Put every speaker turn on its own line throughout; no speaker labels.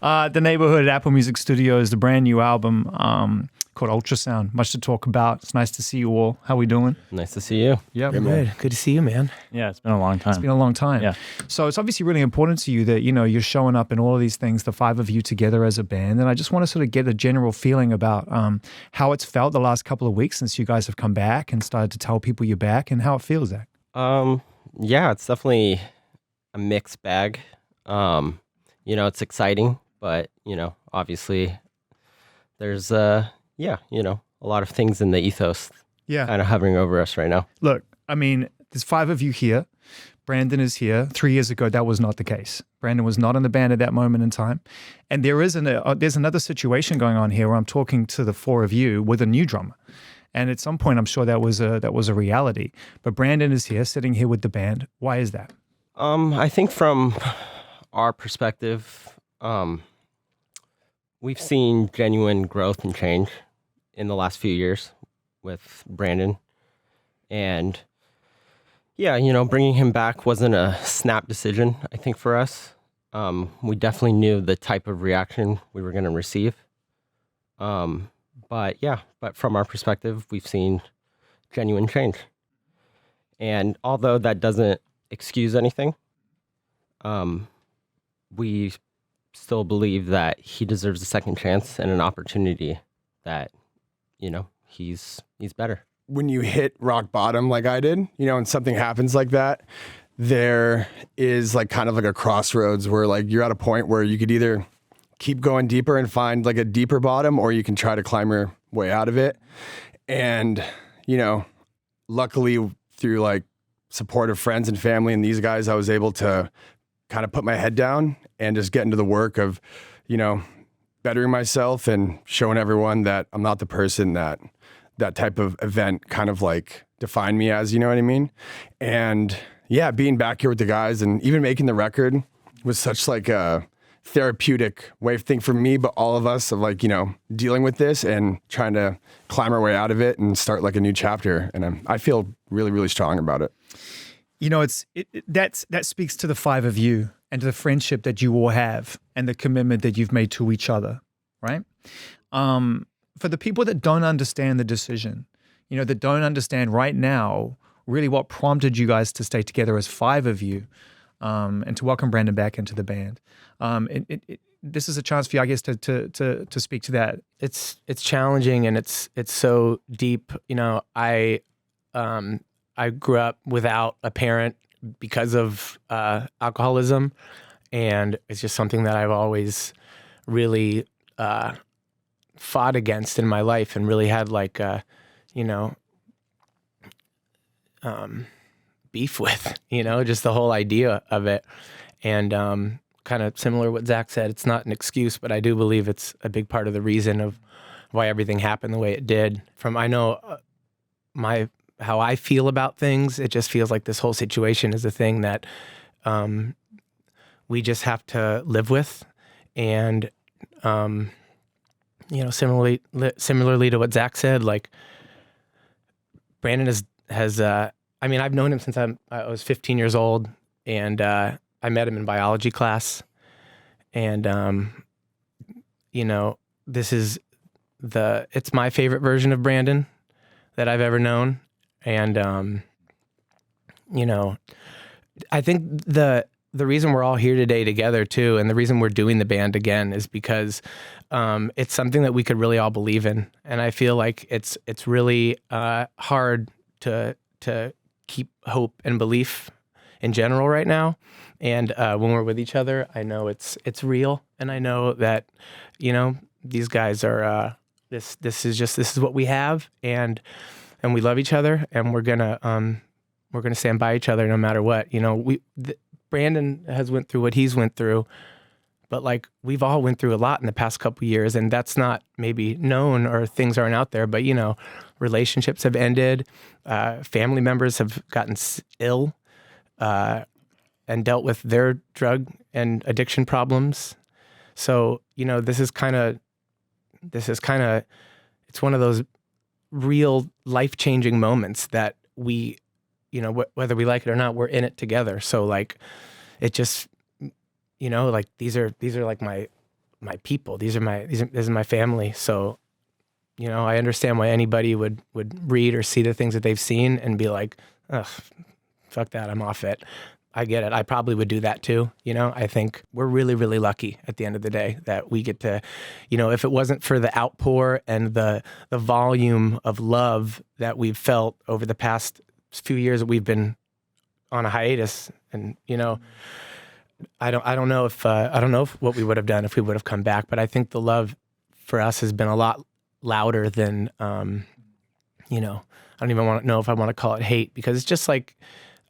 The Neighbourhood at Apple Music Studios, the brand new album called ultraSOUND. Much to talk about. It's nice to see you all. How we doing?
Nice to see you.
Yeah,
Good. Good to see you, man.
Yeah, it's been a long time.
It's been a long time.
Yeah.
So it's obviously really important to you that, you know, you're showing up in all of these things, the five of you together as a band. And I just want to sort of get a general feeling about how it's felt the last couple of weeks since you guys have come back and started to tell people you're back, and how it feels, Zach.
Yeah, it's definitely a mixed bag. You know, it's exciting, but, you know, obviously there's, a lot of things in the ethos kind of hovering over us right now.
Look, I mean, there's five of you here. Brandon is here. 3 years ago, that was not the case. Brandon was not in the band at that moment in time. And there's another situation going on here where I'm talking to the four of you with a new drummer. And at some point, I'm sure that was a reality. But Brandon is here, sitting here with the band. Why is that?
I think from our perspective, we've seen genuine growth and change in the last few years with Brandon. And yeah, you know, bringing him back wasn't a snap decision, I think, for us. We definitely knew the type of reaction we were going to receive. But from our perspective, we've seen genuine change. And although that doesn't excuse anything, we still believe that he deserves a second chance and an opportunity that, you know, he's better.
When you hit rock bottom like I did, you know, and something happens like that, there is like kind of like a crossroads where like you're at a point where you could either keep going deeper and find like a deeper bottom, or you can try to climb your way out of it. And, you know, luckily through like support of friends and family and these guys, I was able to kind of put my head down and just get into the work of, you know, bettering myself and showing everyone that I'm not the person that type of event kind of like defined me as, you know what I mean? And yeah, being back here with the guys and even making the record was such like a therapeutic way of thinking for me, but all of us, of like, you know, dealing with this and trying to climb our way out of it and start like a new chapter. And I feel really, really strong about it.
You know, that speaks to the five of you and to the friendship that you all have and the commitment that you've made to each other, right? For the people that don't understand the decision, you know, that don't understand right now really what prompted you guys to stay together as five of you, and to welcome Brandon back into the band. This is a chance for you, I guess, to speak to that.
It's challenging and it's so deep. You know, I grew up without a parent because of alcoholism, and it's just something that I've always really fought against in my life, and really had like beef with, you know, just the whole idea of it. And kind of similar to what Zach said, it's not an excuse, but I do believe it's a big part of the reason of why everything happened the way it did. From how I feel about things, it just feels like this whole situation is a thing that we just have to live with. And you know, similarly to what Zach said, like Brandon has I mean, I've known him since I was 15 years old, and I met him in biology class. And you know, it's my favorite version of Brandon that I've ever known. And you know, I think the reason we're all here today together too, and the reason we're doing the band again, is because it's something that we could really all believe in. And I feel like it's really hard to keep hope and belief in general right now. And when we're with each other, I know it's real, and I know that, you know, these guys are this is what we have, and we love each other, and we're gonna stand by each other no matter what. You know, Brandon has went through what he's went through, but like we've all went through a lot in the past couple of years, and that's not maybe known, or things aren't out there, but you know, relationships have ended, family members have gotten ill, and dealt with their drug and addiction problems. So, you know, this is kind of, it's one of those real life-changing moments that we, you know, whether we like it or not, we're in it together. So like, it just, you know, like these are like my my people. This is my family. So, you know, I understand why anybody would read or see the things that they've seen and be like, ugh, fuck that, I'm off it. I get it. I probably would do that too. You know, I think we're really, really lucky at the end of the day that we get to, you know, if it wasn't for the outpour and the volume of love that we've felt over the past few years that we've been on a hiatus, and, you know, I don't know if what we would have done if we would have come back, but I think the love for us has been a lot louder than, you know, I don't even know if I want to call it hate, because it's just like,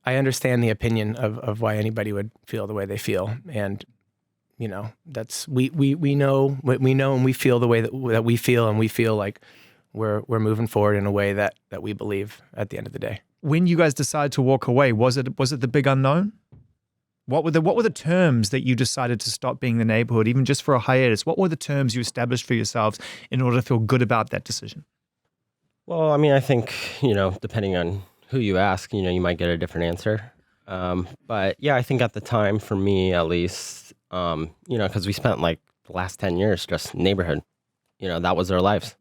I understand the opinion of why anybody would feel the way they feel, and you know, that's we know what we know, and we feel the way that we feel, and we feel like we're moving forward in a way that we believe at the end of the day.
When you guys decided to walk away, was it the big unknown? What were the terms that you decided to stop being the Neighbourhood, even just for a hiatus? What were the terms you established for yourselves in order to feel good about that decision?
Well, I mean, I think, you know, depending on who you ask, you know, you might get a different answer. But yeah, I think at the time, for me at least, you know, because we spent like the last 10 years just Neighbourhood, you know, that was our lives.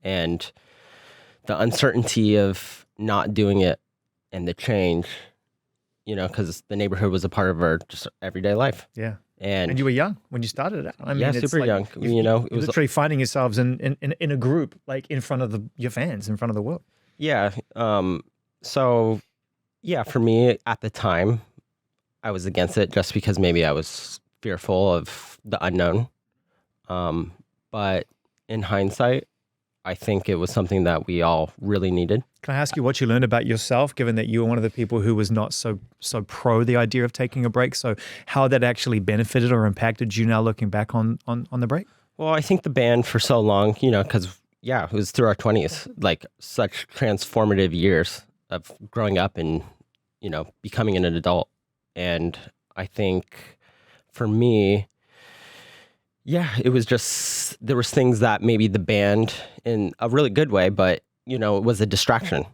And the uncertainty of not doing it and the change, you know, because the Neighbourhood was a part of our just everyday life.
Yeah.
And
you were young when you started it. I mean,
yeah,
it's
super
like
young. You know, it was
literally finding yourselves in a group, like in front of your fans, in front of the world.
yeah. So yeah, for me at the time, I was against it just because maybe I was fearful of the unknown. But in hindsight, I think it was something that we all really needed.
Can I ask you what you learned about yourself, given that you were one of the people who was not so pro the idea of taking a break? So how that actually benefited or impacted you now looking back on the break?
Well, I think the band for so long, you know, because yeah, it was through our 20s, like such transformative years of growing up and, you know, becoming an adult. And I think for me, yeah, it was just, there was things that maybe the band in a really good way, but, you know, it was a distraction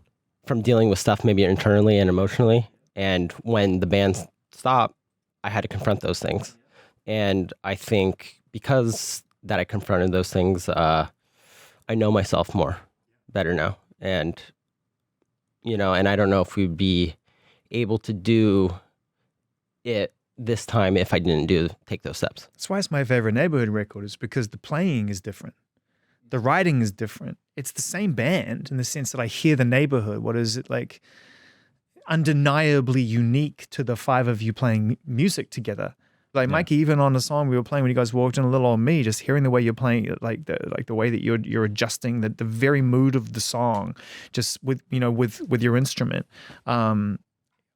from dealing with stuff maybe internally and emotionally. And when the band stopped, I had to confront those things. And I think because that I confronted those things, I know myself better now. And, you know, and I don't know if we'd be able to do it this time if I didn't take those steps.
That's why it's my favorite Neighbourhood record, is because the playing is different. The writing is different. It's the same band in the sense that I hear the Neighbourhood. What is it like? Undeniably unique to the five of you playing music together. Like Mikey, even on the song we were playing when you guys walked in, A Little on Me, just hearing the way you're playing it, like the way that you're adjusting the very mood of the song, just with your instrument.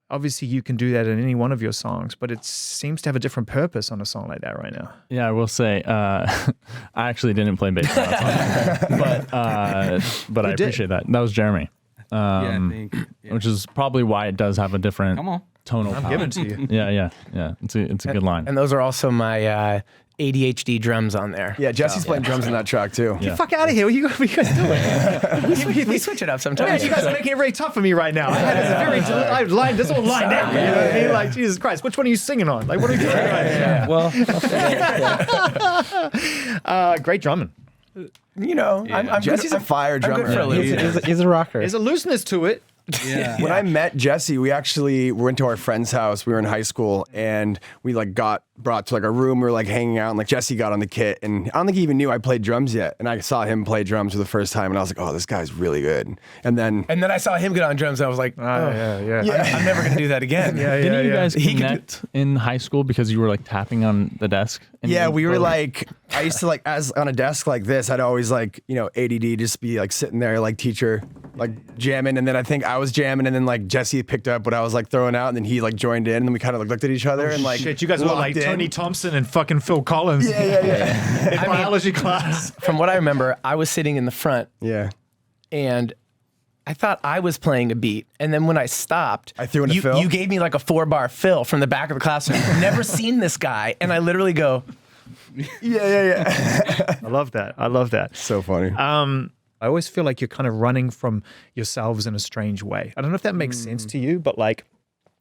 Obviously, you can do that in any one of your songs, but it seems to have a different purpose on a song like that right now.
Yeah, I will say, I actually didn't play bass on that song, but I appreciate that. That was Jeremy, which is probably why it does have a different tonal palette.
I'm giving to you.
Yeah. It's a good line.
And those are also my ADHD drums on there.
Yeah, Jesse's playing drums in that track too.
Get the fuck out of here. What are you guys doing?
We switch it up sometimes.
Man, you guys are making it very tough for me right now. This whole line down. You know what I mean? Like, Jesus Christ, which one are you singing on? Like, what are you doing right now?
Well,
great drumming.
You know, I'm
Jesse's a fire drummer.
good for a little
he's a rocker.
There's a looseness to it.
Yeah.
When I met Jesse, we actually went to our friend's house. We were in high school, and we like got brought to like a room. We were like hanging out, and like Jesse got on the kit, and I don't think he even knew I played drums yet. And I saw him play drums for the first time, and I was like, "Oh, this guy's really good." And then
I saw him get on drums, and I was like,
Yeah.
I'm never gonna do that again.
Didn't you guys connect in high school because you were like tapping on the desk?
yeah, we were like, I used to like, as on a desk like this, I'd always like, you know, ADD, just be like sitting there like teacher, like jamming. And then I think I was jamming, and then like Jesse picked up what I was like throwing out, and then he like joined in, and then we kind of like looked at each other and like,
Shit, you guys were like
locked in.
Tony Thompson and fucking Phil Collins.
Yeah.
In biology class.
From what I remember, I was sitting in the front,
Yeah.
and I thought I was playing a beat, and then when I stopped,
I threw in a
you,
fill?
you gave me like a 4-bar fill from the back of the classroom. Never seen this guy, and I literally go,
Yeah.
I love that.
So funny.
I always feel like you're kind of running from yourselves in a strange way. I don't know if that makes sense to you, but like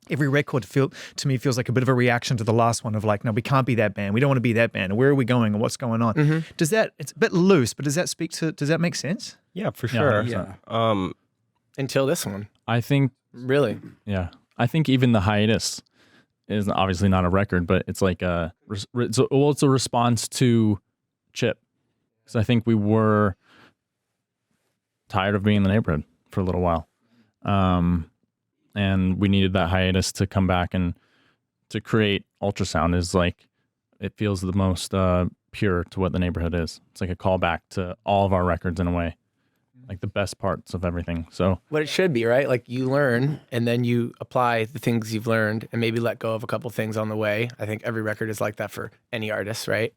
every record to me feels like a bit of a reaction to the last one of like, no, we can't be that band. We don't want to be that band. And where are we going and what's going on? It's a bit loose, but does that make sense?
Yeah, for sure.
Yeah.
Until this one.
I think,
Really?
yeah. I think even the hiatus is obviously not a record, but it's like it's a response to Chip. Because I think we were tired of being in the Neighborhood for a little while. And we needed that hiatus to come back and to create ultrasound is like, it feels the most pure to what the Neighborhood is. It's like a callback to all of our records in a way, like the best parts of everything. So
What it should be, right? Like you learn and then you apply the things you've learned and maybe let go of a couple things on the way. I think every record is like that for any artist, right?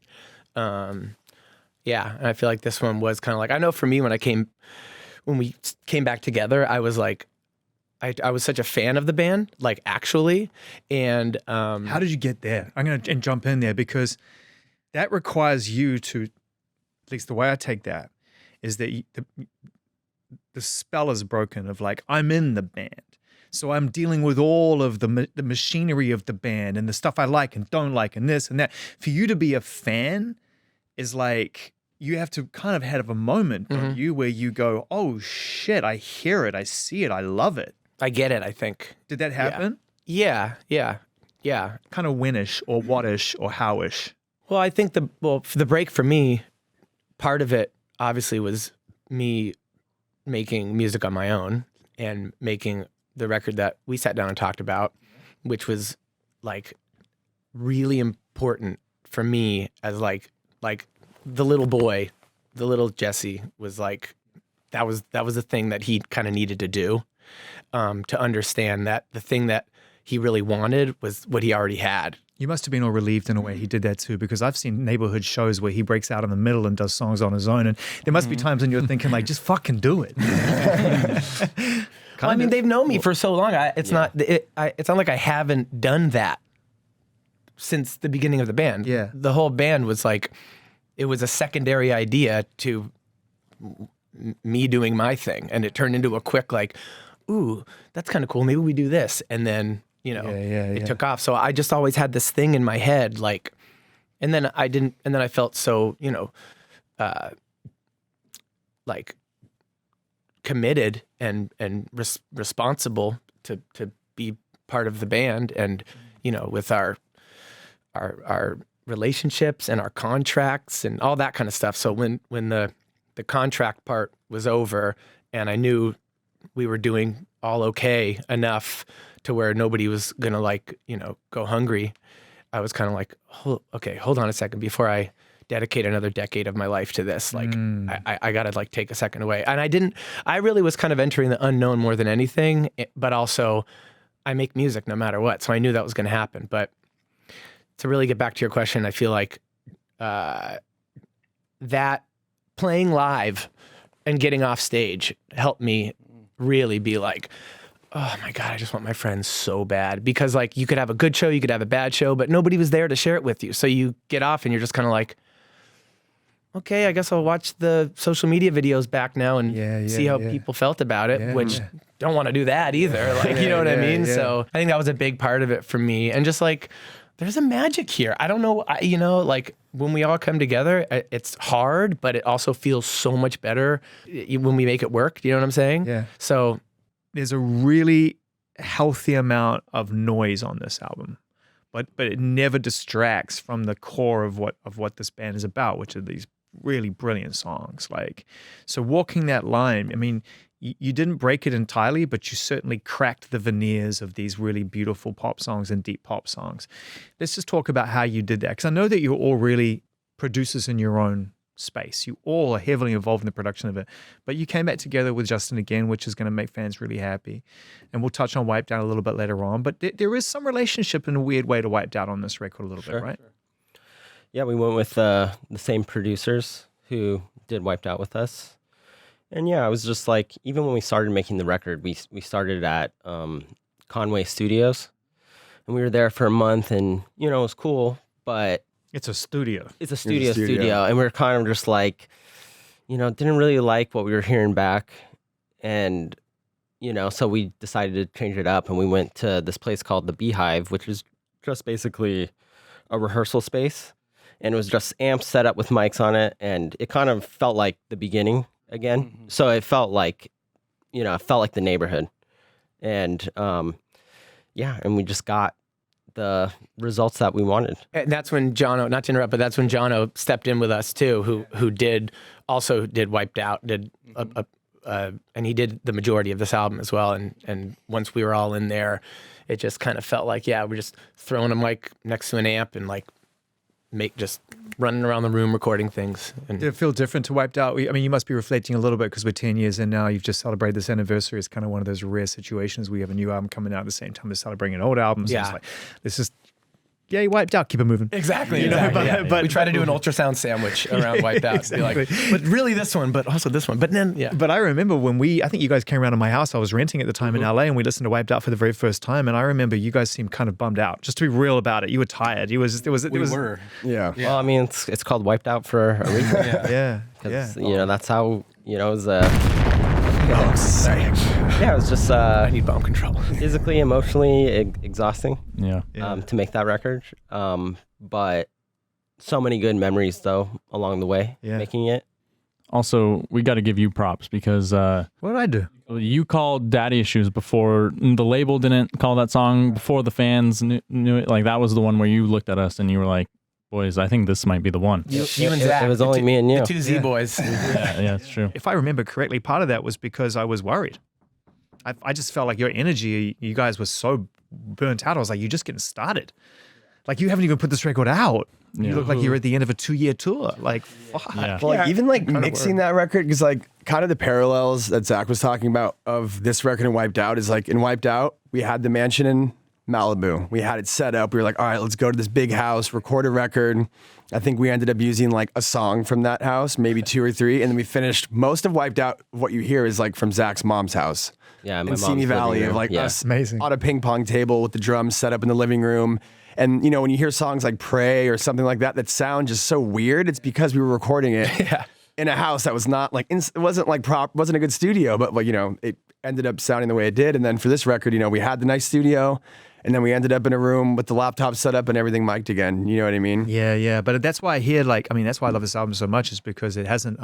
Yeah, and I feel like this one was kind of like, I know for me when we came back together, I was like, I was such a fan of the band, like actually. And
How did you get there? I'm going to jump in there because that requires you to, at least the way I take that, is that the spell is broken of like, I'm in the band. So I'm dealing with all of the machinery of the band and the stuff I like and don't like and this and that. For you to be a fan is like, you have to kind of have a moment, don't you, where you go, oh shit, I hear it, I see it, I love it.
I get it, I think.
Did that happen?
Yeah.
Kind of when-ish or what-ish or how-ish?
Well, I think for the break for me, part of it obviously was me making music on my own and making the record that we sat down and talked about, which was like really important for me as like the little boy, the little Jesse was like, that was the thing that he kind of needed to do, to understand that the thing that he really wanted was what he already had.
You must have been all relieved in a way he did that too, because I've seen Neighbourhood shows where he breaks out in the middle and does songs on his own, and there must be times when you're thinking like, just fucking do it.
Well, I mean, they've known me for so long. It's not like I haven't done that since the beginning of the band.
Yeah.
The whole band was like, it was a secondary idea to me doing my thing, and it turned into a quick like, ooh, that's kind of cool. Maybe we do this, and then it took off. So I just always had this thing in my head, like, and then I felt so like committed and responsible to be part of the band, and with our relationships and our contracts and all that kind of stuff. So when the contract part was over and I knew we were doing all okay enough to where nobody was gonna go hungry, I was kind of like, okay, hold on a second before I dedicate another decade of my life to this. Like, I gotta take a second away. And I really was kind of entering the unknown more than anything, but also I make music no matter what. So I knew that was gonna happen. But to really get back to your question, I feel like that playing live and getting off stage helped me really be like, oh my God, I just want my friends so bad. Because you could have a good show, you could have a bad show, but nobody was there to share it with you. So you get off and you're just kind of like, okay, I guess I'll watch the social media videos back now and see how people felt about it, which don't want to do that either. You know what I mean? Yeah. So I think that was a big part of it for me. And just there's a magic here. I don't know, when we all come together, it's hard, but it also feels so much better when we make it work. Do you know what I'm saying?
Yeah.
So
there's a really healthy amount of noise on this album, but it never distracts from the core of what this band is about, which are these really brilliant songs. So walking that line, I mean, you didn't break it entirely, but you certainly cracked the veneers of these really beautiful pop songs and deep pop songs. Let's just talk about how you did that, because I know that you're all really producers in your own space. You all are heavily involved in the production of it, but you came back together with Justin again, which is going to make fans really happy. And we'll touch on Wiped Out a little bit later on, but there is some relationship in a weird way to Wiped Out on this record a little bit, right? Sure.
Yeah, we went with the same producers who did Wiped Out with us. And yeah, I was just like, even when we started making the record, we started at Conway Studios, and we were there for a month, and it was cool, but
it's a studio.
It's a studio, and we were kind of just like, didn't really like what we were hearing back, and so we decided to change it up, and we went to this place called the Beehive, which is just basically a rehearsal space, and it was just amps set up with mics on it, and it kind of felt like the beginning again. So it felt like, the Neighborhood, and and we just got the results that we wanted.
And that's when Jono, not to interrupt, but that's when Jono stepped in with us too, who did Wiped Out, and he did the majority of this album as well. And once we were all in there, it just kind of felt like, we're just throwing a mic next to an amp and like just running around the room recording things. And
did it feel different to Wiped Out? I mean, you must be reflecting a little bit because we're 10 years in now. You've just celebrated this anniversary. It's kind of one of those rare situations. We have a new album coming out at the same time as celebrating an old album. So it's like, this is, you Wiped Out, keep it moving.
Exactly.
But
we try to do an ultrasound sandwich around Wiped Out.
Exactly.
But really this one, but also this one. But then,
But I remember when I think you guys came around to my house. I was renting at the time in LA, and we listened to Wiped Out for the very first time. And I remember you guys seemed kind of bummed out. Just to be real about it, you were tired. We were.
Yeah.
Well, I mean, it's called Wiped Out for a reason.
Yeah.
'Cause, that's how, it was
sorry.
it was just
I need bomb control.
physically, emotionally exhausting.
Yeah.
To make that record. But so many good memories though along the way making it.
Also, we got to give you props because
What did I do?
you called Daddy Issues before the label didn't call that song, before the fans knew it. Like that was the one where you looked at us and you were like, boys, I think this might be the one.
You and Zach.
It was only me and you.
The two Z boys.
Yeah, it's true.
If I remember correctly, part of that was because I was worried. I just felt like your energy, you guys were so burnt out. I was like, you're just getting started. Like you haven't even put this record out. You look like you're at the end of a 2-year tour. Like, fuck.
Yeah.
Well, like even like mixing that record, because like kind of the parallels that Zach was talking about of this record and Wiped Out is like in Wiped Out, we had the mansion in Malibu. We had it set up. We were like, all right, let's go to this big house, record a record. I think we ended up using like a song from that house, maybe 2 or 3. And then we finished most of Wiped Out. What you hear is like from Zach's mom's house.
Yeah, my
in
mom's
Simi Valley
living
of
room.
like
Yeah.
us
Amazing.
on a ping pong table with the drums set up in the living room. And when you hear songs like Pray or something like that sound just so weird, it's because we were recording it in a house that was not like, it wasn't like wasn't a good studio, but like, it ended up sounding the way it did. And then for this record, we had the nice studio, and then we ended up in a room with the laptop set up and everything mic'd again. You know what I mean?
Yeah. But that's why I hear that's why I love this album so much, is because you haven't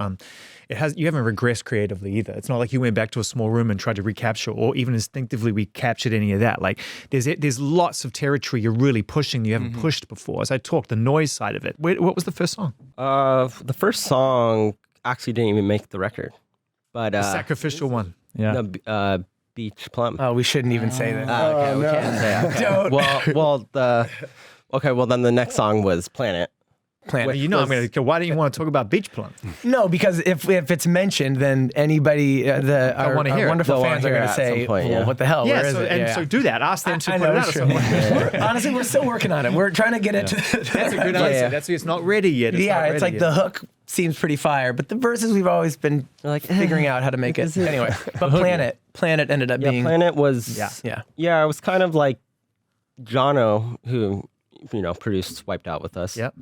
regressed creatively either. It's not like you went back to a small room and tried to recapture, or even instinctively recaptured any of that. Like there's lots of territory you're really pushing you haven't pushed before. As I talked, the noise side of it. What was the first song?
The first song actually didn't even make the record, but
The sacrificial one.
Yeah.
the Beach Plum.
Oh, we shouldn't even say that.
Okay, we can't say that. Well, then the next song was Planet.
Planet.
I'm going to. Why don't you want to talk about Beach Plum?
No, because if it's mentioned, then anybody, our
wanna hear it.
wonderful
They'll wanna
fans are
hear
going
it
to
at
say,
some point,
well, what the hell?
Yeah,
Where is it?
so do that. Ask them to
I
put it
know,
out.
sure. Honestly, we're still working on it. We're trying to get it to.
That's a good answer. That's it's not ready yet.
It's like the hook seems pretty fire, but the verses we've always been figuring out how to make it. Anyway, but Planet ended up being.
Planet was.
Yeah.
It was kind of like Jono, who produced Wiped Out with us.
Yep.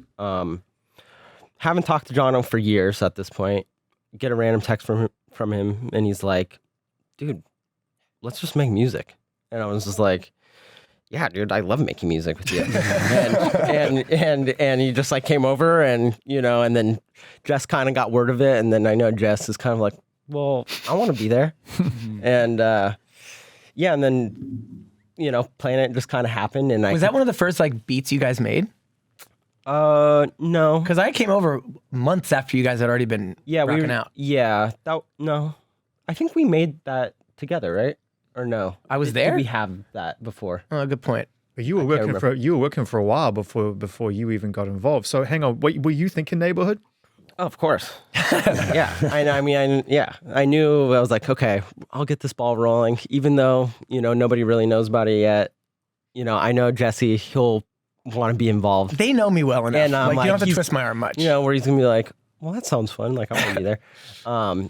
Haven't talked to Jono for years at this point. Get a random text from him, and he's like, "Dude, let's just make music." And I was just like, "Yeah, dude, I love making music with you." and he just like came over, and and then Jess kind of got word of it, and then I know Jess is kind of like, "Well, I want to be there," and and then Planet just kind of happened, and
Was that one of the first like beats you guys made?
No,
Because I came over months after you guys had already been rocking out.
Yeah, no, I think we made that together, right? Or no?
I was
Did
there?
we have that before?
Oh, good point.
But you were working for a while before you even got involved. So hang on, were you thinking Neighborhood?
Oh, of course. Yeah, I knew. I was like, okay, I'll get this ball rolling, even though nobody really knows about it yet. I know Jesse. He'll want to be involved.
They know me well enough.
And,
you don't have to
he's-
twist my arm much.
Where he's gonna be like, well, that sounds fun. Like I want to be there.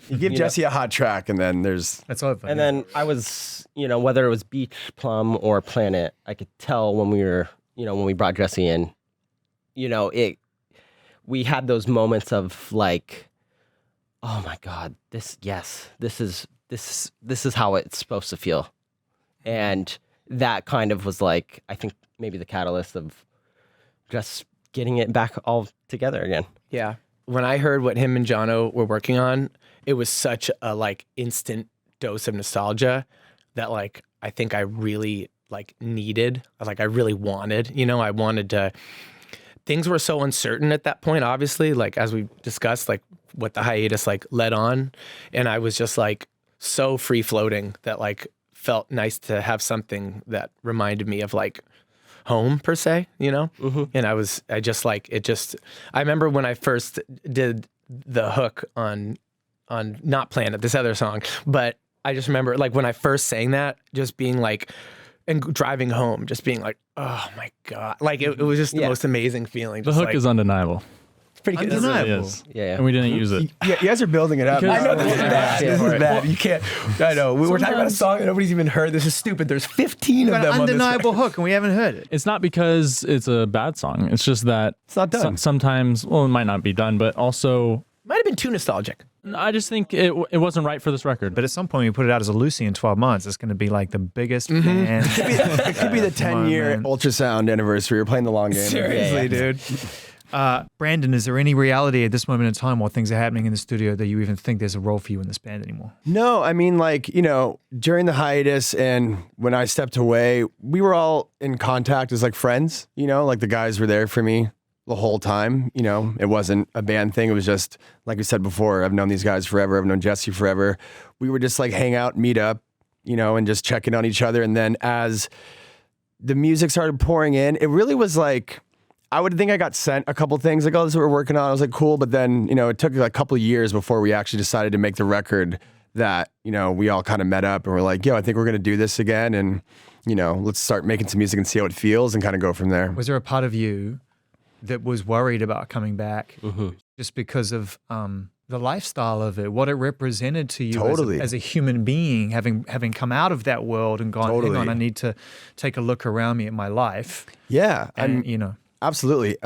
You give Jesse a hot track, and then there's
That's over.
And then I was, whether it was Beach Plum or Planet, I could tell when we were, when we brought Jesse in, we had those moments of like, oh my God, this is this is how it's supposed to feel. And that kind of was like, I think maybe the catalyst of just getting it back all together again.
Yeah. When I heard what him and Jono were working on, it was such a like instant dose of nostalgia that like I think I really like needed, like I really wanted, you know, I wanted to. Things were so uncertain at that point, obviously, like as we discussed, like what the hiatus like led on, and I was just like so free floating that like felt nice to have something that reminded me of like home per se, you know? And I remember when I first did the hook on Not Planet, this other song, but I just remember like when I first sang that, just being like, and driving home, just being like, oh my God. Like it was just the most amazing feeling.
The
Just
hook
like,
is undeniable.
it's pretty good.
It really
Undeniable.
is.
Yeah.
And we didn't use it.
Yeah, you guys are building it up.
Because-
I know this is bad. This is bad. You can't. I know. We're talking about a
Sometimes-
song that nobody's even heard. This is stupid. There's 15 of
Got
them
an
on this
undeniable hook, and we haven't heard it.
It's not because it's a bad song. It's just that
It's not done.
sometimes, well, it might not be done, but also
Might have been too nostalgic.
I just think it wasn't right for this record.
But at some point, we put it out as a Lucy in 12 months. It's going to be like the biggest band.
It could be the 10-year
man.
ultrasound anniversary. We're playing the long game.
Seriously, dude.
Brandon, is there any reality at this moment in time while things are happening in the studio that you even think there's a role for you in this band anymore?
No, I mean, like, you know, during the hiatus and when I stepped away, we were all in contact as like friends, you know, like the guys were there for me the whole time. You know, it wasn't a band thing. It was just, like we said before, I've known these guys forever. I've known Jesse forever. We would just like hang out, meet up, you know, and just check in on each other. And then as the music started pouring in, it really was like, I would think I got sent a couple things like, oh, this is what we're working on. I was like, cool. But then, you know, it took like a couple of years before we actually decided to make the record that, you know, we all kind of met up and we're like, yo, I think we're going to do this again. And, you know, let's start making some music and see how it feels and kind of go from there.
Was there a part of you that was worried about coming back just because of the lifestyle of it, what it represented to you
Totally.
as a human being, having come out of that world and gone,
Totally.
hang on, I need to take a look around me at my life.
Yeah.
And, you know,
Absolutely.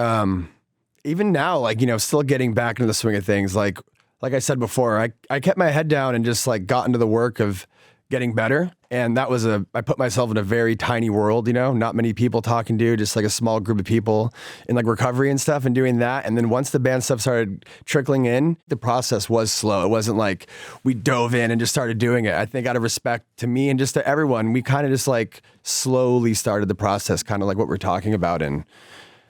Even now, like, you know, still getting back into the swing of things. Like I said before, I kept my head down and just like got into the work of getting better. And that was I put myself in a very tiny world, you know, not many people talking to, just like a small group of people in like recovery and stuff and doing that. And then once the band stuff started trickling in, the process was slow. It wasn't like we dove in and just started doing it. I think out of respect to me and just to everyone, we kind of just like slowly started the process, kind of like what we're talking about. And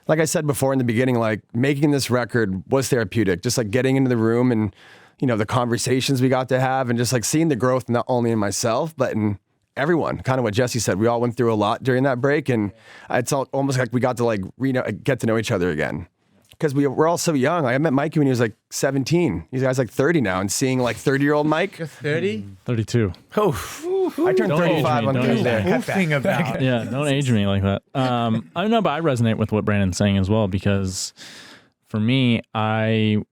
like I said before in the beginning, like making this record was therapeutic, just like getting into the room and, you know, the conversations we got to have and just like seeing the growth, not only in myself, but in everyone. Kind of what Jesse said. We all went through a lot during that break, and it's almost like we got to like get to know each other again. Because we're all so young. Like I met Mikey when he was like 17. He's guy's like 30 now, and seeing like 30-year-old Mike.
30?
32.
I turned
Don't age
35
me,
on
don't age
Thursday.
me.
Goofing about.
Yeah, don't age me like that. I don't know, but I resonate with what Brandon's saying as well, because for me, I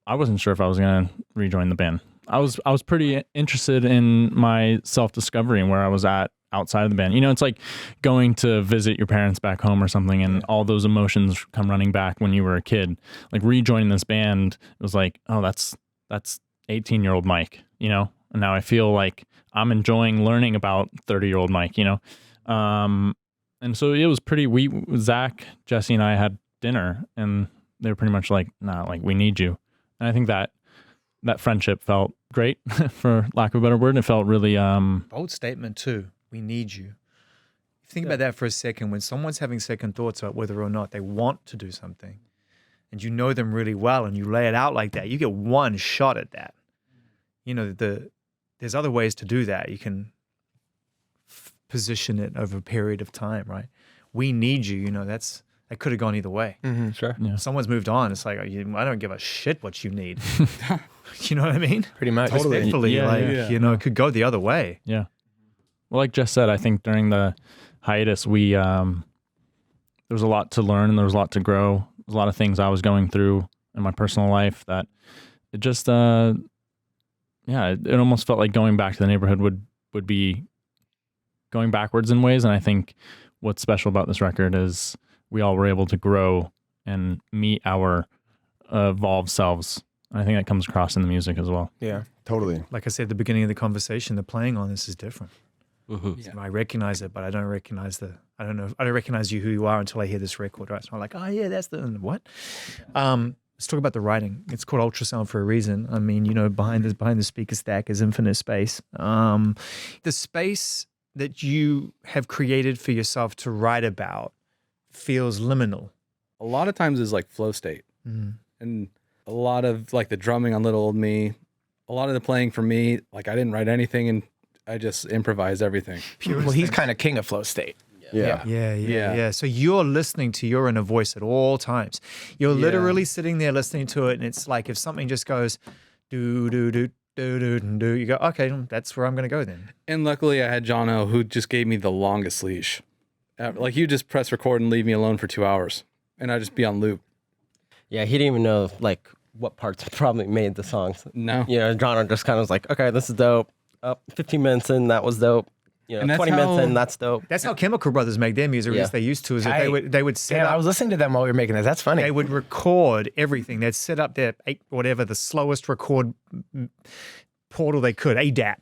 wasn't sure if I was going to rejoin the band. I was pretty interested in my self-discovery and where I was at outside of the band. You know, it's like going to visit your parents back home or something, and all those emotions come running back when you were a kid. Like rejoining this band, it was like, oh, that's 18-year-old Mike, you know? And now I feel like I'm enjoying learning about 30-year-old Mike, you know? And so it was pretty, Zach, Jesse, and I had dinner, and they were pretty much like, nah, like, we need you. And I think that friendship felt great, for lack of a better word. It felt really...
Bold statement too. We need you. Think about that for a second. When someone's having second thoughts about whether or not they want to do something, and you know them really well, and you lay it out like that, you get one shot at that. You know, there's other ways to do that. You can position it over a period of time, right? We need you. You know, that could have gone either way.
Sure.
Yeah.
If someone's moved on, it's like, I don't give a shit what you need. You know what I mean?
Pretty much.
Respectfully,
Yeah,
like,
yeah.
you know, it could go the other way.
Yeah. Well, like Jess said, I think during the hiatus, there was a lot to learn and there was a lot to grow. There was a lot of things I was going through in my personal life that it just, it almost felt like going back to the neighborhood would be going backwards in ways. And I think what's special about this record is we all were able to grow and meet our evolved selves I think that comes across in the music as well.
Yeah.
Totally.
Like I said at the beginning of the conversation, the playing on this is different.
Mm-hmm.
I recognize it, but I don't recognize I don't recognize you who you are until I hear this record, right? So I'm like, oh yeah, that's the what? Let's talk about the writing. It's called ultrasound for a reason. I mean, behind the speaker stack is infinite space. The space that you have created for yourself to write about feels liminal.
A lot of times is like flow state. And a lot of like the drumming on Little Old Me, a lot of the playing for me, like I didn't write anything and I just improvised everything.
Well, he's kind of king of flow state.
Yeah.
So you're listening to your inner voice at all times. You're literally sitting there listening to it, and it's like if something just goes do do do do do do, you go, okay, that's where I'm going to go then.
And luckily I had John O, who just gave me the longest leash. Like you just press record and leave me alone for 2 hours and I'd just be on loop.
Yeah, he didn't even know like what parts probably made the songs.
No.
John just kind of was like, okay, this is dope. 15 minutes in, that was dope. 20 minutes in, that's dope.
That's how Chemical Brothers make their music. At least they used to. Is that they would set up.
I was listening to them while we were making this. That's funny.
They would record everything. They'd set up their the slowest record portal they could. ADAT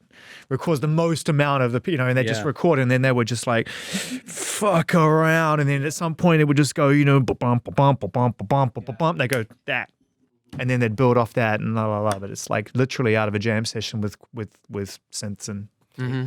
records the most amount of the and they just record, and then they would just like fuck around, and then at some point it would just go bump bump bump bump bump. They go that. And then they'd build off that and la la la. But it's like literally out of a jam session with synths and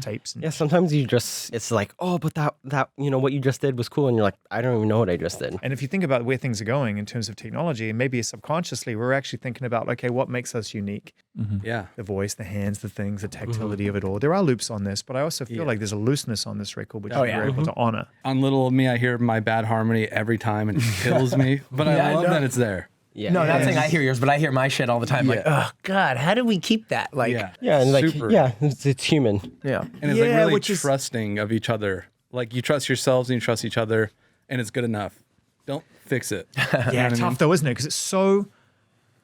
tapes. And
Sometimes it's like, oh, but that what you just did was cool, and you're like, I don't even know what I just did.
And if you think about where things are going in terms of technology, and maybe subconsciously we're actually thinking about, okay, what makes us unique?
Yeah.
The voice, the hands, the things, the tactility of it all. There are loops on this, but I also feel like there's a looseness on this record, which you're able to honor.
On Little Old Me, I hear my bad harmony every time and it kills me, but I love that it's there.
Yeah.
No, not saying I hear yours, but I hear my shit all the time. Like, oh God, how do we keep that? Like,
and like,
super.
it's human.
yeah.
And it's like really trusting of each other. Like you trust yourselves and you trust each other, and it's good enough. Don't fix it.
Yeah, tough though, isn't it? Because it's so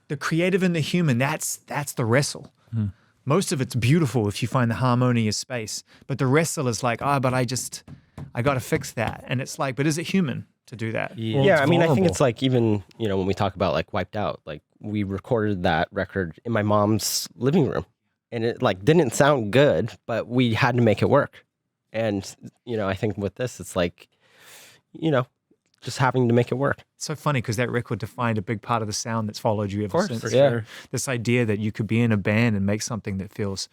the creative and the human. That's the wrestle. Most of it's beautiful if you find the harmonious space, but the wrestle is like, but I got to fix that, and it's like, but is it human to do that?
Yeah, I mean, I think it's like even, when we talk about like Wiped Out, like we recorded that record in my mom's living room and it like didn't sound good, but we had to make it work. And, I think with this, it's like, just having to make it work.
It's so funny because that record defined a big part of the sound that's followed you ever since.
For sure.
This idea that you could be in a band and make something that feels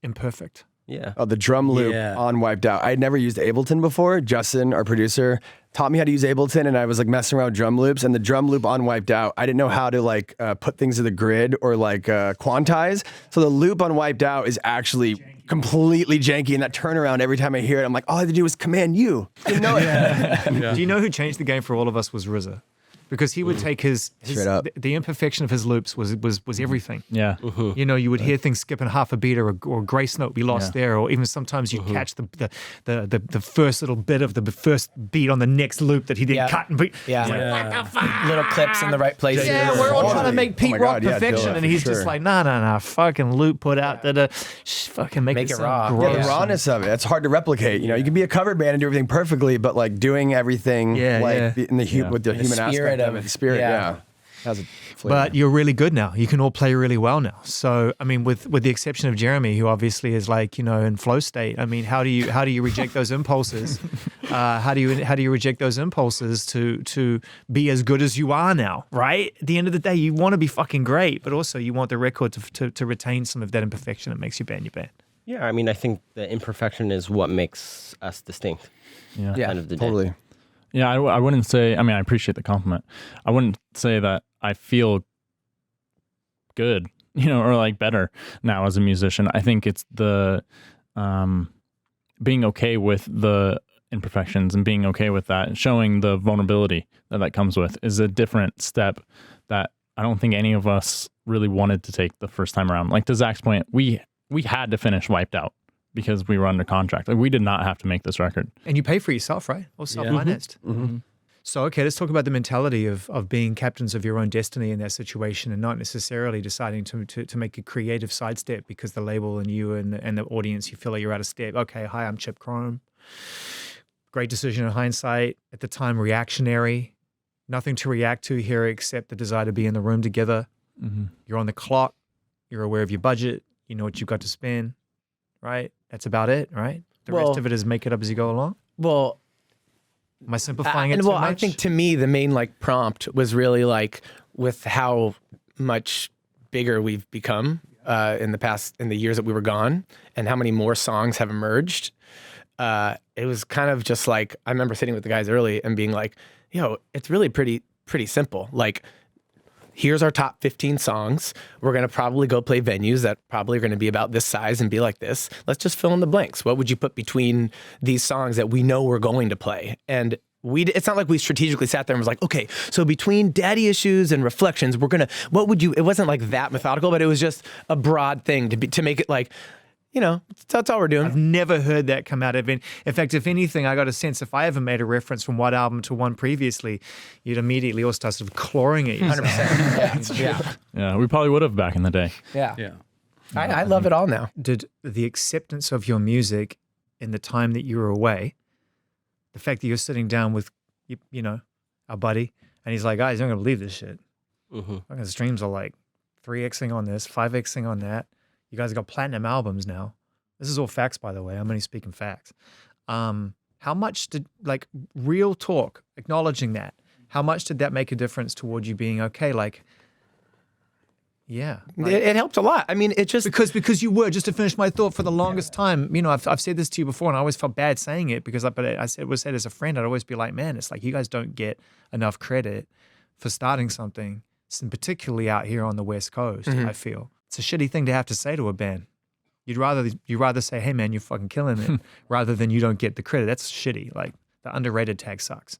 imperfect.
Yeah.
Oh, the drum loop on Wiped Out. I'd never used Ableton before. Justin, our producer, taught me how to use Ableton, and I was like messing around with drum loops. And the drum loop on Wiped Out, I didn't know how to like put things to the grid or like quantize. So the loop on Wiped Out is actually completely janky, and that turnaround every time I hear it, I'm like, all I had to do was Command U. Didn't know it.
Do you know who changed the game for all of us was RZA? Because he would take his the imperfection of his loops was everything.
Yeah.
You would hear things skipping half a beat or a grace note be lost there, or even sometimes you catch the first little bit of the first beat on the next loop that he then cut and beat.
Yeah.
Like, what the fuck?
Little clips in the right places.
Yeah, we're all trying to make Pete Rock perfection, and he's
sure.
just like, nah, fucking loop put out fucking make it
raw.
sound
Yeah,
gross.
the rawness of it. It's hard to replicate. You can be a cover band and do everything perfectly, but like doing everything with the human aspect of it, the spirit. Has a flavor.
But you're really good now. You can all play really well now. So, I mean, with the exception of Jeremy, who obviously is like, in flow state. I mean, how do you reject those impulses? How do you reject those impulses to be as good as you are now? Right? At the end of the day, you want to be fucking great, but also you want the record to retain some of that imperfection that makes you band your band.
Yeah, I mean, I think the imperfection is what makes us distinct.
Yeah.
End of the day.
Totally.
Yeah, I wouldn't say, I mean, I appreciate the compliment. I wouldn't say that I feel good, or like better now as a musician. I think it's the being okay with the imperfections and being okay with that and showing the vulnerability that comes with is a different step that I don't think any of us really wanted to take the first time around. Like to Zach's point, we had to finish Wiped Out because we were under contract. Like we did not have to make this record.
And you pay for yourself, right? Or self-financed. So, okay, let's talk about the mentality of being captains of your own destiny in that situation and not necessarily deciding to make a creative sidestep because the label and you and the audience, you feel like you're out of step. Okay, hi, I'm Chip Chrome. Great decision in hindsight. At the time, reactionary. Nothing to react to here except the desire to be in the room together. You're on the clock. You're aware of your budget. You know what you've got to spend, right? That's about it, right? The rest of it is make it up as you go along.
Well,
am I simplifying it too much?
I think to me, the main like prompt was really like with how much bigger we've become in the years that we were gone, and how many more songs have emerged. It was kind of just like, I remember sitting with the guys early and being like, yo, it's really pretty simple. Like, here's our top 15 songs. We're going to probably go play venues that probably are going to be about this size and be like this. Let's just fill in the blanks. What would you put between these songs that we know we're going to play? And it's not like we strategically sat there and was like, okay, so between Daddy Issues and Reflections, it wasn't like that methodical, but it was just a broad thing to make it like, that's all we're doing.
I've never heard that come out of it. In fact, if anything, I got a sense if I ever made a reference from one album to one previously, you'd immediately all start sort of clawing at you.
100%.
Yeah, we probably would have back in the day.
Yeah. I love it all now.
Did the acceptance of your music in the time that you were away, the fact that you're sitting down with, our buddy, and he's like, guys, you're not going to believe this shit. The streams are like 3xing on this, 5xing on that. You guys have got platinum albums now. This is all facts, by the way. I'm only speaking facts. How much did, like, real talk, acknowledging that, how much did that make a difference toward you being okay? Like, yeah. Like,
it helped a lot. I mean, it just...
Because you were, just to finish my thought, for the longest time, I've said this to you before, and I always felt bad saying it, because it was said as a friend, I'd always be like, man, it's like you guys don't get enough credit for starting something, particularly out here on the West Coast, I feel. It's a shitty thing to have to say to a band. You'd rather say, hey man, you're fucking killing it, rather than you don't get the credit. That's shitty. Like, the underrated tag sucks.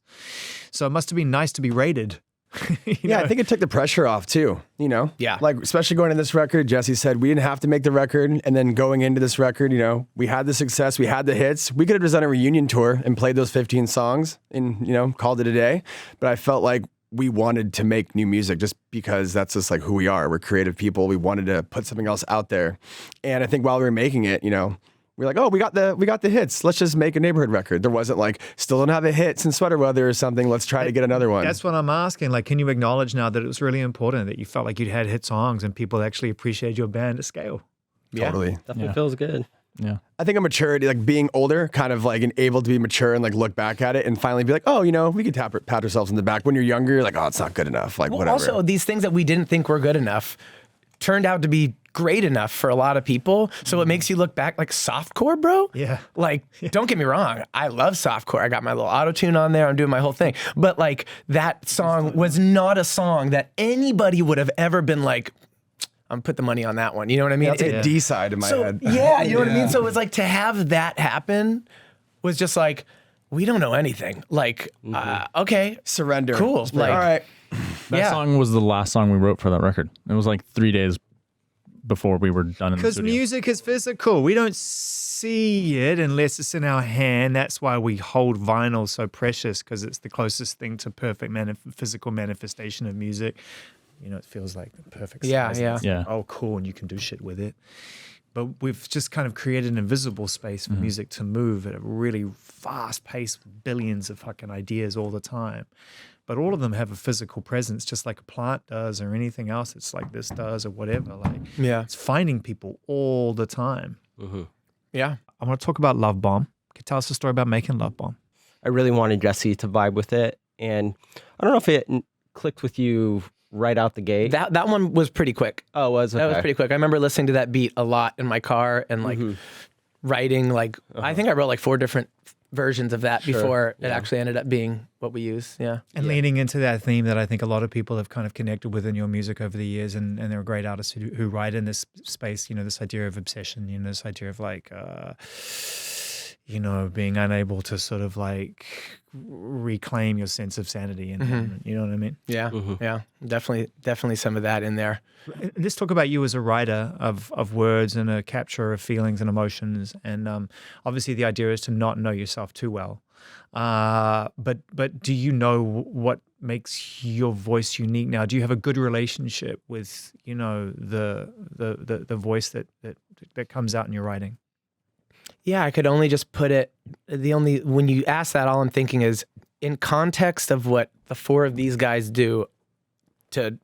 So it must have been nice to be rated.
I think it took the pressure off too,
Yeah.
Like, especially going in this record, Jesse said we didn't have to make the record, and then going into this record, we had the success, we had the hits. We could have just done a reunion tour and played those 15 songs and, called it a day. But I felt like we wanted to make new music just because that's just like who we are. We're creative people. We wanted to put something else out there. And I think while we were making it, we're like, oh, we got the hits. Let's just make a Neighborhood record. There wasn't like, still don't have a hit in Sweater Weather or something. Let's try to get another one.
That's what I'm asking. Like, can you acknowledge now that it was really important that you felt like you'd had hit songs and people actually appreciated your band to scale?
Totally.
Definitely feels good.
Yeah.
I think a maturity, like being older, kind of like and able to be mature and like look back at it and finally be like, oh, we could pat ourselves in the back. When you're younger, you're like, oh, it's not good enough. Like, whatever.
Also, these things that we didn't think were good enough turned out to be great enough for a lot of people. So it makes you look back like softcore, bro.
Yeah.
Like, don't get me wrong. I love softcore. I got my little auto-tune on there. I'm doing my whole thing. But like, that song was not a song that anybody would have ever been like, I'm put the money on that one. You know what I mean?
That's a D side in my head.
Yeah, you know what I mean? So it was like, to have that happen was just like, we don't know anything. Like, okay.
Surrender.
Cool. Like,
all right.
That song was the last song we wrote for that record. It was like 3 days before we were done in the
Because
studio.
music is physical. We don't see it unless it's in our hand. That's why we hold vinyl so precious, because it's the closest thing to perfect physical manifestation of music. It feels like the perfect size.
Yeah.
Oh, cool, and you can do shit with it. But we've just kind of created an invisible space for music to move at a really fast pace with billions of fucking ideas all the time. But all of them have a physical presence, just like a plant does or anything else. It's like this does or whatever. Like, it's finding people all the time.
Yeah.
I want to talk about Love Bomb. Can you tell us a story about making Love Bomb?
I really wanted Jesse to vibe with it, and I don't know if it clicked with you right out the gate.
That one was pretty quick.
Oh, it was? Okay.
That was pretty quick. I remember listening to that beat a lot in my car and like writing like, I think I wrote like 4 different versions of that before it actually ended up being what we use. Yeah.
And leaning into that theme that I think a lot of people have kind of connected with in your music over the years, and there are great artists who write in this space, this idea of obsession, this idea of like, being unable to sort of like reclaim your sense of sanity and you know what I mean?
Yeah. Yeah. Definitely some of that in there.
Let's talk about you as a writer of words and a capture of feelings and emotions. And obviously the idea is to not know yourself too well. But do you know what makes your voice unique now? Do you have a good relationship with, the voice that comes out in your writing?
Yeah, I could only just put it, when you ask that, all I'm thinking is in context of what the 4 of these guys do to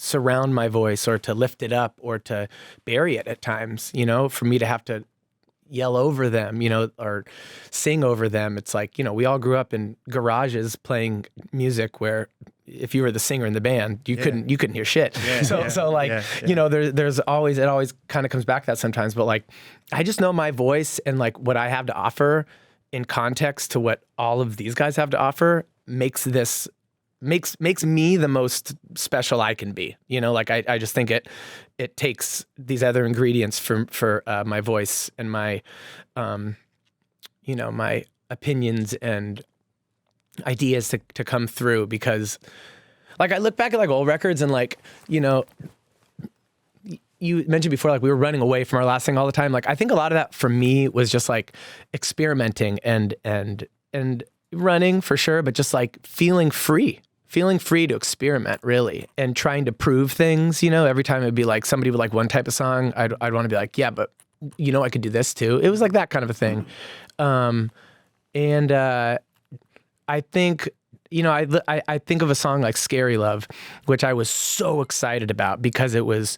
surround my voice or to lift it up or to bury it at times, you know, for me to have to yell over them, you know, or sing over them. It's like, you know, we all grew up in garages playing music where if you were the singer in the band, you couldn't hear shit. You know, there's always, it always kind of comes back to that sometimes, but like, I just know my voice and like what I have to offer in context to what all of these guys have to offer makes me the most special I can be. You know, like I just think it takes these other ingredients for my voice and my, you know, my opinions and ideas to come through, because like I look back at like old records and like, you know, you mentioned before, like we were running away from our last thing all the time. Like I think a lot of that for me was just like experimenting and running for sure, but just like feeling free to experiment really and trying to prove things, you know. Every time it'd be like somebody would like one type of song, I'd want to be like, yeah, but you know, I could do this too. It was like that kind of a thing. I think, you know, I think of a song like Scary Love, which I was so excited about because it was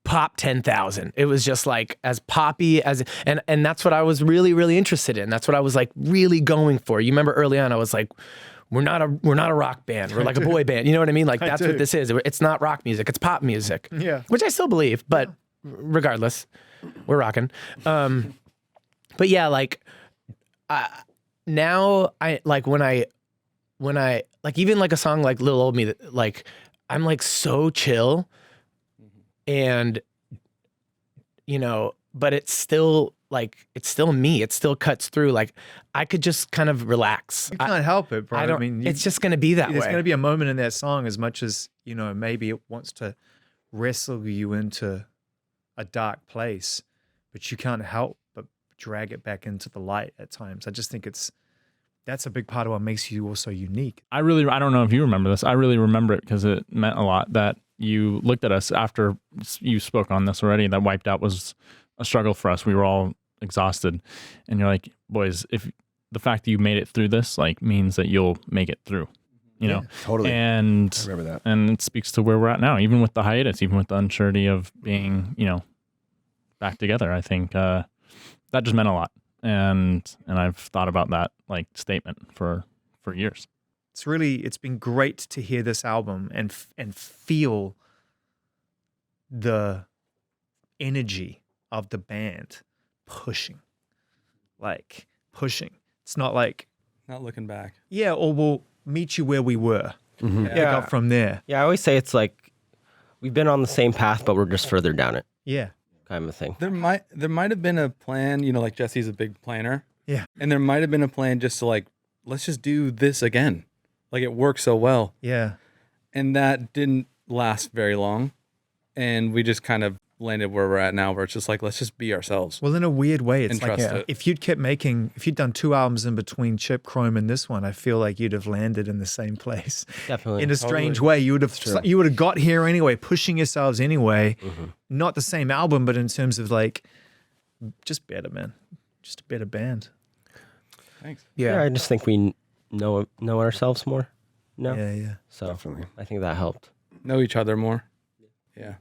pop 10,000. It was just like as poppy as, and that's what I was really, really interested in. That's what I was like really going for. You remember early on, I was like, we're not a rock band. We're like a boy band. You know what I mean? Like that's what this is. It's not rock music. It's pop music.
Yeah.
Which I still believe, but regardless, we're rocking. But yeah, like now I like when I like even like a song like Little Old Me, that like I'm like so chill and you know, but it's still like, it's still me. It still cuts through. Like I could just kind of relax.
You can't help it, bro. I mean,
it's just going to be that way.
There's going to be a moment in that song, as much as, you know, maybe it wants to wrestle you into a dark place, but you can't help but drag it back into the light at times. I just think that's a big part of what makes you also unique.
I don't know if you remember this. I really remember it because it meant a lot that you looked at us after you spoke on this already. That Wiped Out was a struggle for us. We were all exhausted. And you're like, boys, if the fact that you made it through this like means that you'll make it through, you know?
Totally.
And
I remember that.
And it speaks to where we're at now, even with the hiatus, even with the uncertainty of being, you know, back together. I think that just meant a lot. And I've thought about that like statement for years.
It's been great to hear this album and feel the energy of the band pushing. It's not like,
not looking back.
Yeah, or we'll meet you where we were.
Mm-hmm.
Pick up from there.
Yeah, I always say it's like we've been on the same path, but we're just further down it.
Yeah.
Kind of a thing.
There might have been a plan, you know, like Jesse's a big planner.
Yeah.
And there might have been a plan just to like, let's just do this again. Like it worked so well.
Yeah.
And that didn't last very long. And we just kind of landed where we're at now, where it's just like, let's just be ourselves.
Well, in a weird way, it's
And
like
trust it.
if you'd done 2 albums in between Chip Chrome and this one, I feel like you'd have landed in the same place.
Definitely.
In a strange way, you would have got here anyway, pushing yourselves anyway.
Mm-hmm.
Not the same album, but in terms of like, just better, man. Just a better band.
Thanks.
Yeah, I just think we know ourselves more. No.
Yeah.
So
Definitely.
I think that helped.
Know each other more. Yeah.